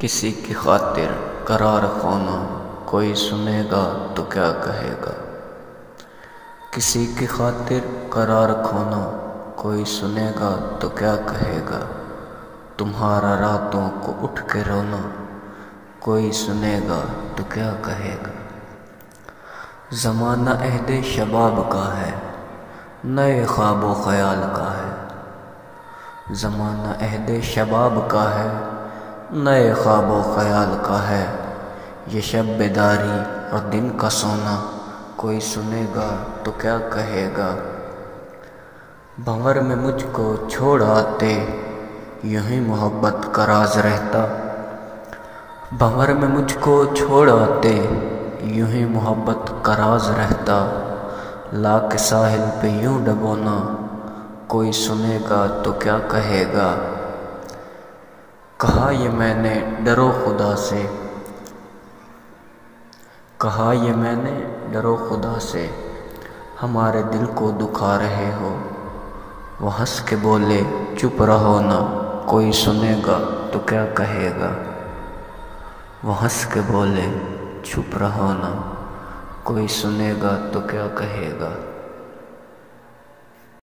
کسی کی خاطر قرار کھونا کوئی سنے گا تو کیا کہے گا۔ کسی کی خاطر قرار کھونا کوئی سنے گا تو کیا کہے گا۔ تمہارا راتوں کو اٹھ کے رونا کوئی سنے گا تو کیا کہے گا۔ زمانہ عہد شباب کا ہے، نئے خواب و خیال کا ہے۔ زمانہ عہد شباب کا ہے، نئے خواب و خیال کا ہے۔ یہ شب بیداری اور دن کا سونا کوئی سنے گا تو کیا کہے گا۔ بھنور میں مجھ کو چھوڑ آتے یوں ہی محبت کا راز رہتا۔ بھنور میں مجھ کو چھوڑ آتے یوں ہی محبت کا راز رہتا۔ لا کے ساحل پہ یوں ڈبونا کوئی سنے گا تو کیا کہے گا۔ کہا یہ میں نے ڈرو خدا سے، کہا یہ میں نے ڈرو خدا سے، ہمارے دل کو دکھا رہے ہو۔ وہ ہنس کے بولے چپ رہو نا کوئی سنے گا تو کیا کہے گا۔ وہ ہنس کے بولے چپ رہو نا کوئی سنے گا تو کیا کہے گا۔